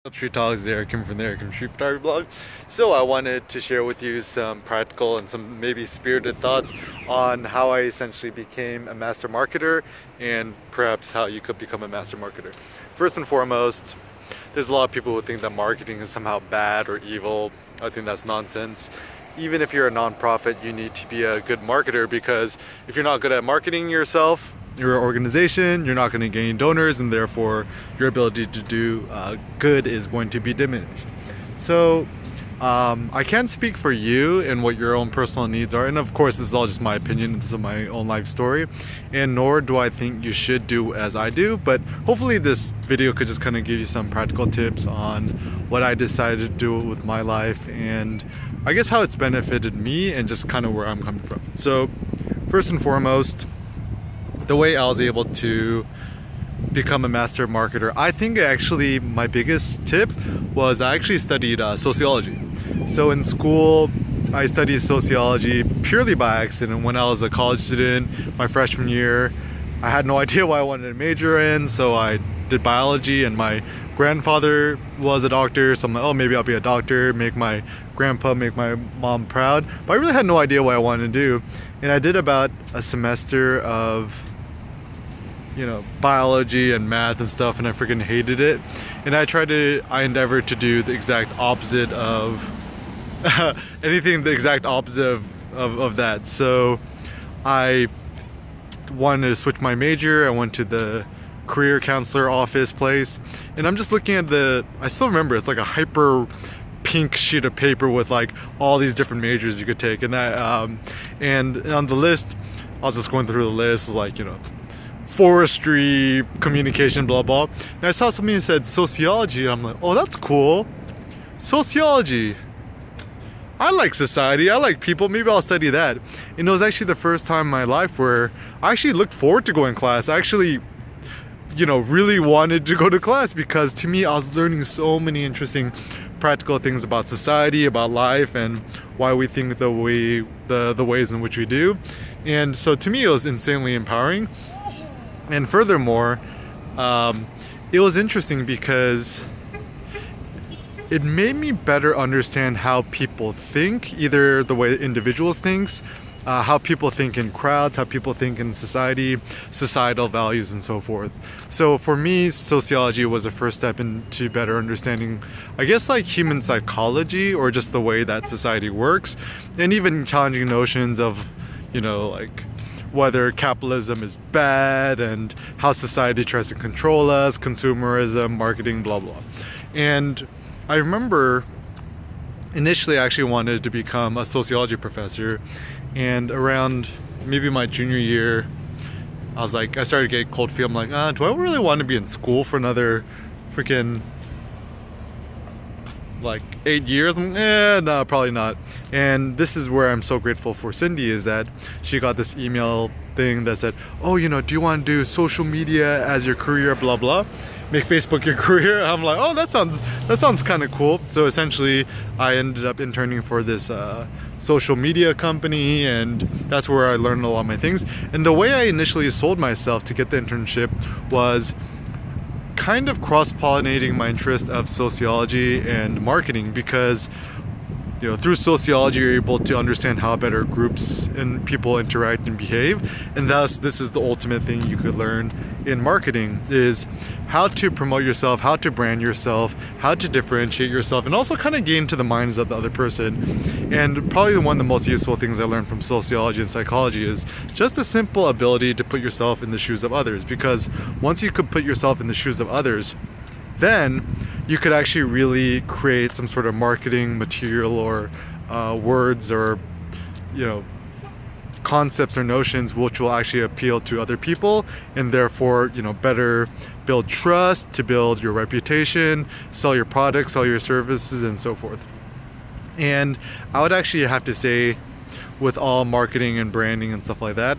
Up Street Talks, Eric from the Eric Street Photography blog. So I wanted to share with you some practical and some maybe spirited thoughts on how I essentially became a master marketer and perhaps how you could become a master marketer. First and foremost, there's a lot of people who think that marketing is somehow bad or evil. I think that's nonsense. Even if you're a nonprofit, you need to be a good marketer, because if you're not good at marketing yourself, your organization, you're not going to gain donors, and therefore your ability to do good is going to be diminished. So I can't speak for you and what your own personal needs are, and of course this is all just my opinion, this is my own life story, and nor do I think you should do as I do, but hopefully this video could just kind of give you some practical tips on what I decided to do with my life, and I guess how it's benefited me and just kind of where I'm coming from. So first and foremost, the way I was able to become a master marketer, I think actually my biggest tip was I actually studied sociology. So in school, I studied sociology purely by accident. When I was a college student, my freshman year, I had no idea what I wanted to major in, so I did biology, and my grandfather was a doctor, so I'm like, oh, maybe I'll be a doctor, make my grandpa, make my mom proud. But I really had no idea what I wanted to do. And I did about a semester of biology and math and stuff, and I freaking hated it. And I endeavored to do the exact opposite of anything, the exact opposite of that. So I wanted to switch my major. I went to the career counselor office place, and I'm just looking at I still remember, it's like a hyper pink sheet of paper with like all these different majors you could take, and that and on the list, I was just going through the list, like, forestry, communication, blah blah, and I saw something that said sociology, and I'm like, oh, that's cool. Sociology, I like society, I like people, maybe I'll study that. And it was actually the first time in my life where I actually looked forward to going to class. I actually really wanted to go to class, because to me I was learning so many interesting practical things about society, about life, and why we think the ways in which we do. And so to me it was insanely empowering. And furthermore, it was interesting because it made me better understand how people think, either the way individuals think, how people think in crowds, how people think in society, societal values, and so forth. So for me, sociology was a first step into better understanding, I guess, like human psychology, or just the way that society works, and even challenging notions of, like whether capitalism is bad and how society tries to control us, consumerism, marketing, blah blah. And I remember initially I actually wanted to become a sociology professor, and around maybe my junior year, I started to get cold feet. I'm like, do I really want to be in school for another freaking like 8 years? No, probably not. And this is where I'm so grateful for Cindy, is that she got this email thing that said, oh, do you want to do social media as your career, blah blah, make Facebook your career? I'm like, oh, that sounds kind of cool. So essentially I ended up interning for this social media company, and that's where I learned a lot of my things. And the way I initially sold myself to get the internship was kind of cross-pollinating my interest of sociology and marketing, because through sociology you're able to understand how better groups and people interact and behave, and thus this is the ultimate thing you could learn in marketing, is how to promote yourself, how to brand yourself, how to differentiate yourself, and also kind of get into the minds of the other person. And probably one of the most useful things I learned from sociology and psychology is just the simple ability to put yourself in the shoes of others, because once you could put yourself in the shoes of others, then you could actually really create some sort of marketing material, or words, or concepts or notions which will actually appeal to other people, and therefore better build trust, to build your reputation, sell your products, sell your services, and so forth. And I would actually have to say, with all marketing and branding and stuff like that,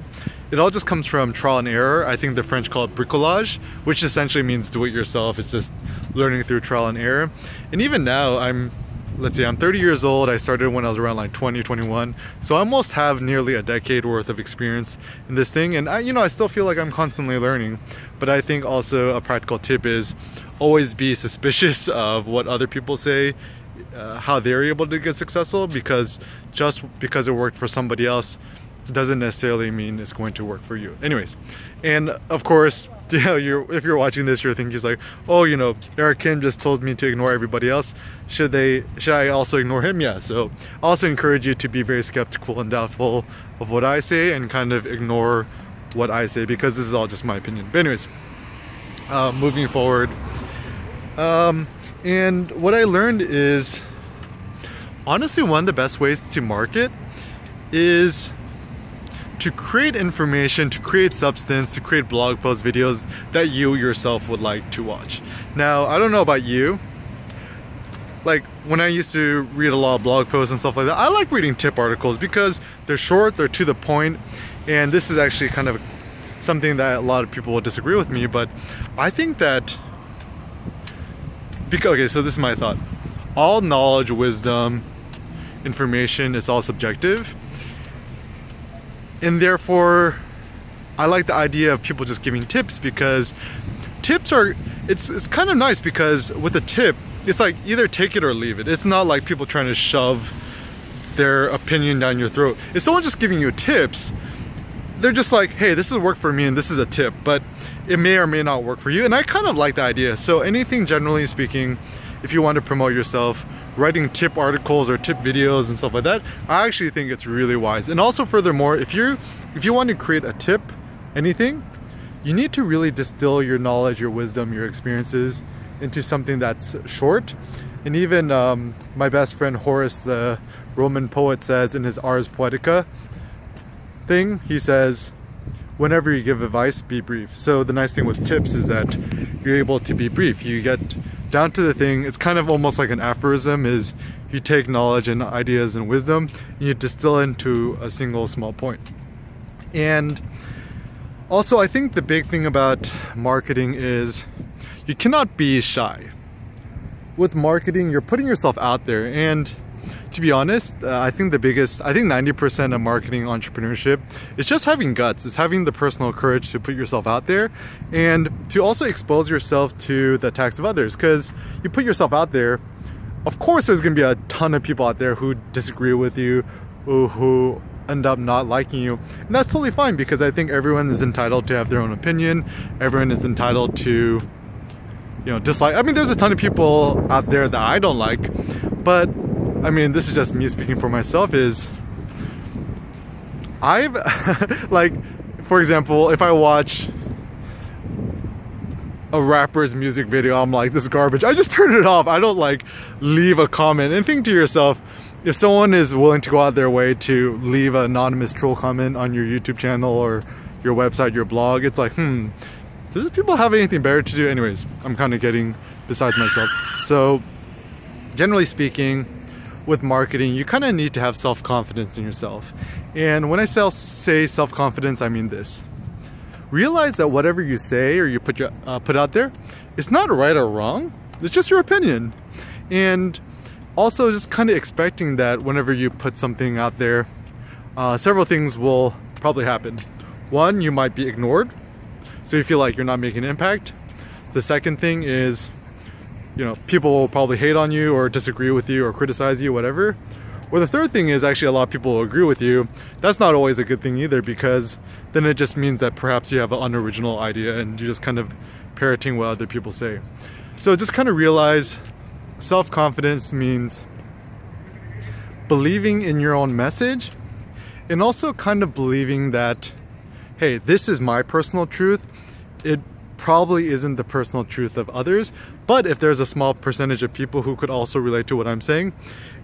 it all just comes from trial and error. I think the French call it bricolage, which essentially means do it yourself. It's just learning through trial and error. And even now, I'm let's see, I'm 30 years old. I started when I was around like 20, 21. So I almost have nearly a decade worth of experience in this thing. And I still feel like I'm constantly learning. But I think also a practical tip is always be suspicious of what other people say, how they're able to get successful, because just because it worked for somebody else doesn't necessarily mean it's going to work for you. Anyways, and of course, if you're watching this, you're thinking like, oh, Eric Kim just told me to ignore everybody else. Should I also ignore him? Yeah. So I also encourage you to be very skeptical and doubtful of what I say and kind of ignore what I say, because this is all just my opinion. But anyways, moving forward, and what I learned is, honestly, one of the best ways to market is to create information, to create substance, to create blog posts, videos that you yourself would like to watch. Now, I don't know about you. Like, when I used to read a lot of blog posts and stuff like that, I like reading tip articles because they're short, they're to the point, and this is actually kind of something that a lot of people will disagree with me, but I think that, okay, so this is my thought. All knowledge, wisdom, information, it's all subjective. And therefore, I like the idea of people just giving tips, because tips are, it's kind of nice, because with a tip, it's like either take it or leave it. It's not like people trying to shove their opinion down your throat. If someone's just giving you tips, they're just like, hey, this has worked for me and this is a tip, but it may or may not work for you. And I kind of like the idea. So anything, generally speaking, if you want to promote yourself, writing tip articles or tip videos and stuff like that, I actually think it's really wise. And also, furthermore, if you want to create a tip, anything, you need to really distill your knowledge, your wisdom, your experiences into something that's short. And even my best friend Horace, the Roman poet, says in his Ars Poetica thing, he says, whenever you give advice, be brief. So the nice thing with tips is that you're able to be brief. You get down to the thing. It's kind of almost like an aphorism, is you take knowledge and ideas and wisdom and you distill into a single small point. And also, I think the big thing about marketing is you cannot be shy. With marketing, you're putting yourself out there, and to be honest, I think 90% of marketing entrepreneurship is just having guts. It's having the personal courage to put yourself out there and to also expose yourself to the attacks of others. Because you put yourself out there, of course there's going to be a ton of people out there who disagree with you, who end up not liking you. And that's totally fine, because I think everyone is entitled to have their own opinion. Everyone is entitled to, dislike. I mean, there's a ton of people out there that I don't like, but I mean, this is just me speaking for myself, is I've, like, for example, if I watch a rapper's music video, I'm like, this is garbage, I just turn it off. I don't like leave a comment. And think to yourself, if someone is willing to go out their way to leave an anonymous troll comment on your YouTube channel or your website, your blog, it's like, does people have anything better to do? Anyways, I'm kind of getting besides myself. So generally speaking, with marketing, you kind of need to have self-confidence in yourself. And when I say self-confidence, I mean this. Realize that whatever you say or you put out there, it's not right or wrong. It's just your opinion. And also just kind of expecting that whenever you put something out there, several things will probably happen. One, you might be ignored, so you feel like you're not making an impact. The second thing is, people will probably hate on you or disagree with you or criticize you, whatever. Or the third thing is, actually a lot of people will agree with you. That's not always a good thing either, because then it just means that perhaps you have an unoriginal idea and you're just kind of parroting what other people say. So just kind of realize self-confidence means believing in your own message, and also kind of believing that, hey, this is my personal truth. It probably isn't the personal truth of others, but if there's a small percentage of people who could also relate to what I'm saying,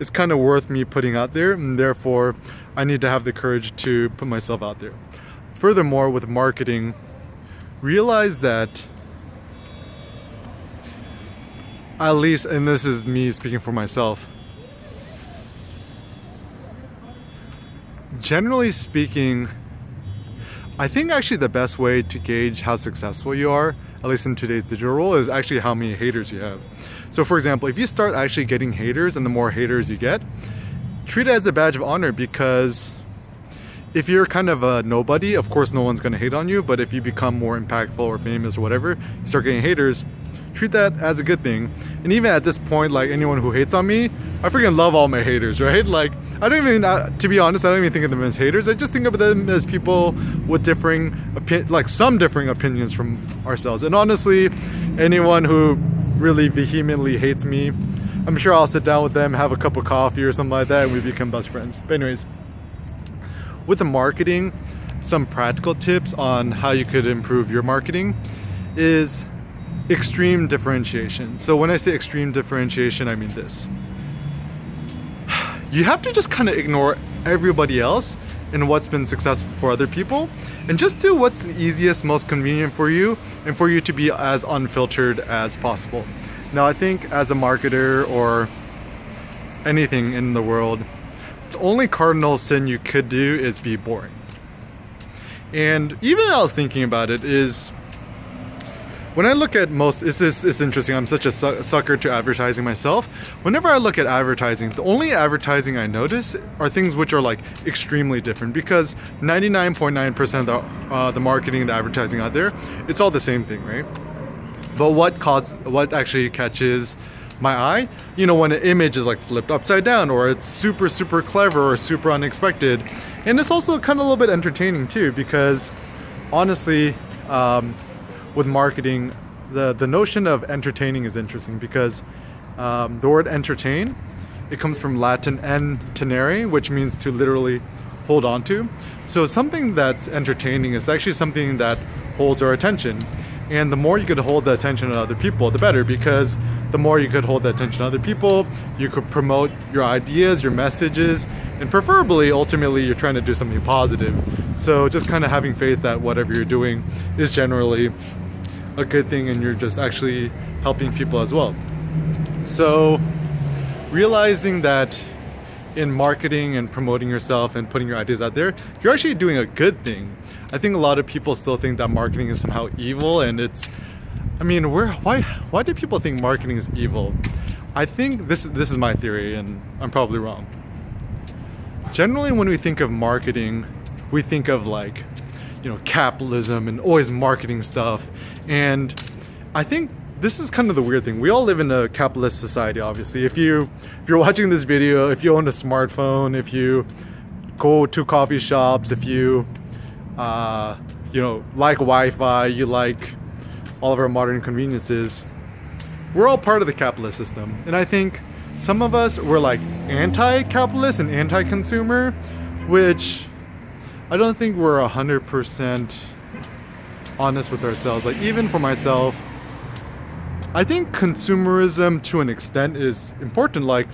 it's kind of worth me putting out there, and therefore I need to have the courage to put myself out there. Furthermore, with marketing, realize that, at least, and this is me speaking for myself, generally speaking, I think actually the best way to gauge how successful you are, at at least in today's digital world, is actually how many haters you have. So for example, if you start actually getting haters, and the more haters you get, treat it as a badge of honor, because if you're kind of a nobody, of course no one's gonna hate on you, but if you become more impactful or famous or whatever, you start getting haters, treat that as a good thing. And even at this point, like anyone who hates on me, I freaking love all my haters, right? Like, I don't even, to be honest, I don't even think of them as haters. I just think of them as people with differing opinions from ourselves. And honestly, anyone who really vehemently hates me, I'm sure I'll sit down with them, have a cup of coffee or something like that, and we become best friends. But anyways, with the marketing, some practical tips on how you could improve your marketing is extreme differentiation. So when I say extreme differentiation, I mean this. You have to just kind of ignore everybody else and what's been successful for other people, and just do what's the easiest, most convenient for you, and for you to be as unfiltered as possible. Now I think as a marketer or anything in the world, the only cardinal sin you could do is be boring. And even I was thinking about it is, when I look at it's interesting, I'm such a sucker to advertising myself. Whenever I look at advertising, the only advertising I notice are things which are like extremely different, because 99.9% of the marketing and the advertising out there, it's all the same thing, right? But what actually catches my eye, you know, when an image is like flipped upside down, or it's super, super clever or super unexpected. And it's also kind of a little bit entertaining too, because honestly, with marketing, the notion of entertaining is interesting, because the word entertain, it comes from Latin entenere, which means to literally hold on to. So something that's entertaining is actually something that holds our attention. And the more you could hold the attention of other people, the better, because the more you could hold the attention of other people, you could promote your ideas, your messages, and preferably, ultimately, you're trying to do something positive. So just kind of having faith that whatever you're doing is generally a good thing, and you're just actually helping people as well. So realizing that in marketing and promoting yourself and putting your ideas out there, you're actually doing a good thing. I think a lot of people still think that marketing is somehow evil, and it's, I mean, why do people think marketing is evil? I think this is my theory, and I'm probably wrong. Generally, when we think of marketing, we think of like, you know, capitalism and always marketing stuff. And I think this is kind of the weird thing. We all live in a capitalist society, obviously. If you're watching this video, if you own a smartphone, if you go to coffee shops, if you you know, like Wi-Fi, you like all of our modern conveniences, we're all part of the capitalist system. And I think some of us were like anti-capitalist and anti-consumer, which I don't think we're 100% honest with ourselves. Like, even for myself, I think consumerism to an extent is important. Like,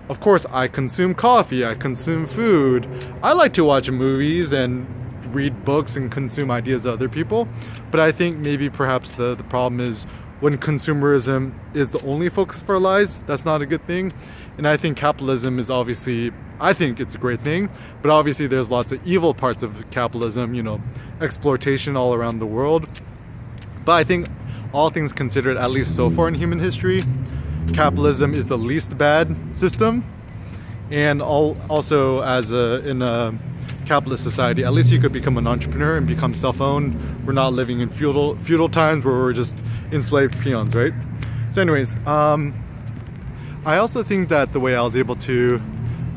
of course, I consume coffee, I consume food, I like to watch movies and read books and consume ideas of other people. But I think maybe perhaps the problem is when consumerism is the only focus of our lives, that's not a good thing. And I think capitalism is obviously, I think it's a great thing, but obviously there's lots of evil parts of capitalism, you know, exploitation all around the world. But I think all things considered, at least so far in human history, capitalism is the least bad system. And also in a capitalist society, at least you could become an entrepreneur and become self-owned. We're not living in feudal times where we're just enslaved peons, right? So anyways, I also think that the way I was able to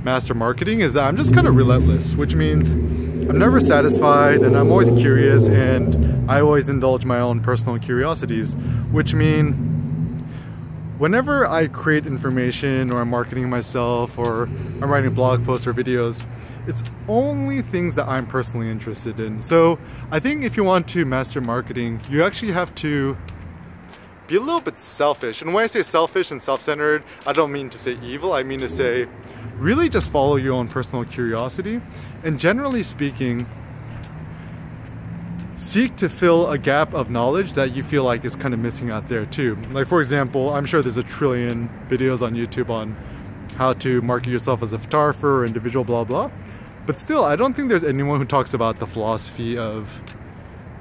master marketing is that I'm just kind of relentless, which means I'm never satisfied, and I'm always curious, and I always indulge my own personal curiosities, which mean whenever I create information, or I'm marketing myself, or I'm writing blog posts or videos, it's only things that I'm personally interested in. So I think if you want to master marketing, you actually have to be a little bit selfish. And when I say selfish and self-centered, I don't mean to say evil. I mean to say really just follow your own personal curiosity. And generally speaking, seek to fill a gap of knowledge that you feel like is kind of missing out there too. Like, for example, I'm sure there's a trillion videos on YouTube on how to market yourself as a photographer, individual, blah blah. But still, I don't think there's anyone who talks about the philosophy of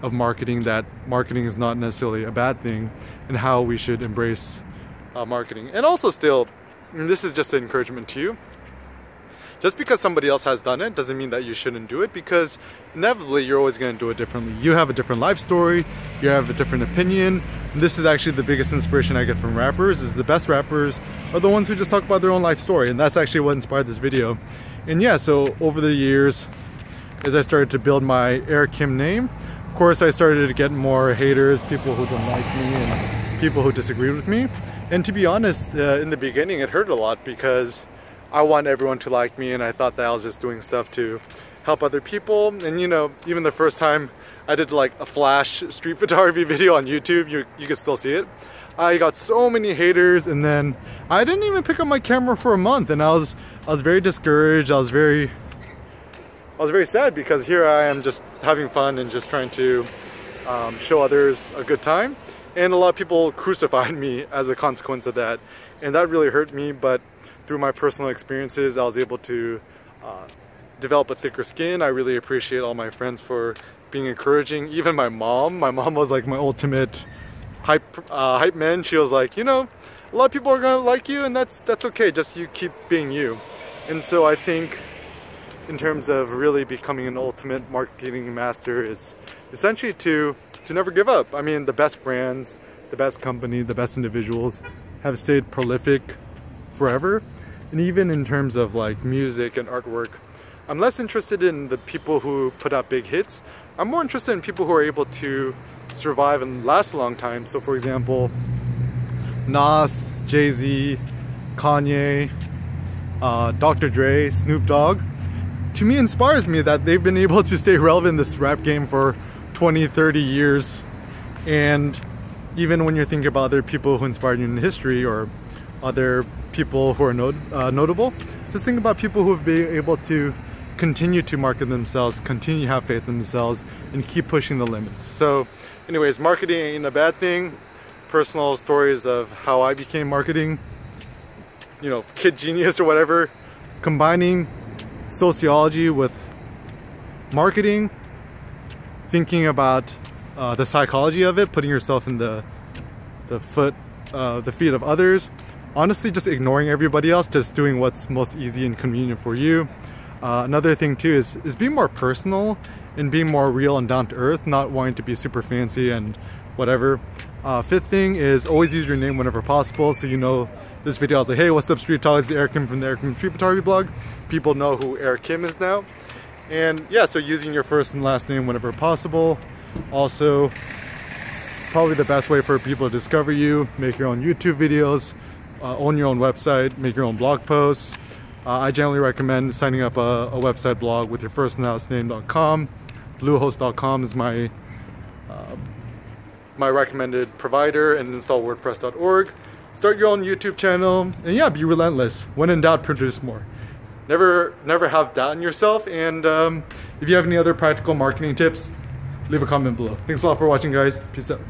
of marketing, that marketing is not necessarily a bad thing, and how we should embrace marketing. And also still, and this is just an encouragement to you, just because somebody else has done it doesn't mean that you shouldn't do it, because inevitably you're always going to do it differently. You have a different life story, you have a different opinion. And this is actually the biggest inspiration I get from rappers, is the best rappers are the ones who just talk about their own life story, and that's actually what inspired this video. And yeah, so over the years, as I started to build my Eric Kim name, of course I started to get more haters, people who don't like me and people who disagreed with me. And to be honest, in the beginning it hurt a lot, because I want everyone to like me, and I thought that I was just doing stuff to help other people. And you know, even the first time I did like a flash street photography video on YouTube, you can still see it. I got so many haters, and then I didn't even pick up my camera for a month, and I was very discouraged. I was very sad, because here I am just having fun and just trying to show others a good time. And a lot of people crucified me as a consequence of that, and that really hurt me. But through my personal experiences, I was able to develop a thicker skin. I really appreciate all my friends for being encouraging. Even my mom was like my ultimate hype man. She was like, you know, a lot of people are gonna like you, and that's okay, just you keep being you. And so I think in terms of really becoming an ultimate marketing master is essentially to never give up. I mean, the best brands, the best company, the best individuals have stayed prolific forever. And even in terms of like music and artwork, I'm less interested in the people who put out big hits. I'm more interested in people who are able to survive and last a long time. So for example, Nas, Jay-Z, Kanye, Dr. Dre, Snoop Dogg, to me inspires me that they've been able to stay relevant in this rap game for 20, 30 years. And even when you're thinking about other people who inspired you in history, or other people who are notable, just think about people who have been able to continue to market themselves, continue to have faith in themselves, and keep pushing the limits. So anyways, marketing ain't a bad thing. Personal stories of how I became marketing, you know, kid genius or whatever, combining sociology with marketing, thinking about the psychology of it, putting yourself in the feet of others, honestly just ignoring everybody else, just doing what's most easy and convenient for you. Another thing too is being more personal and being more real and down to earth, not wanting to be super fancy and whatever. Fifth thing is always use your name whenever possible, so you know this video I was like, hey, what's up Street Talk, it's Eric Kim from the Eric Kim Street Photography blog. People know who Eric Kim is now. And yeah, so using your first and last name whenever possible. Also, probably the best way for people to discover you, make your own YouTube videos, own your own website, make your own blog posts. I generally recommend signing up a website blog with your first and last name.com. Bluehost.com is my recommended provider, and install WordPress.org. Start your own YouTube channel, and yeah, be relentless. When in doubt, produce more. Never have doubt in yourself. And if you have any other practical marketing tips, leave a comment below. Thanks a lot for watching, guys. Peace out.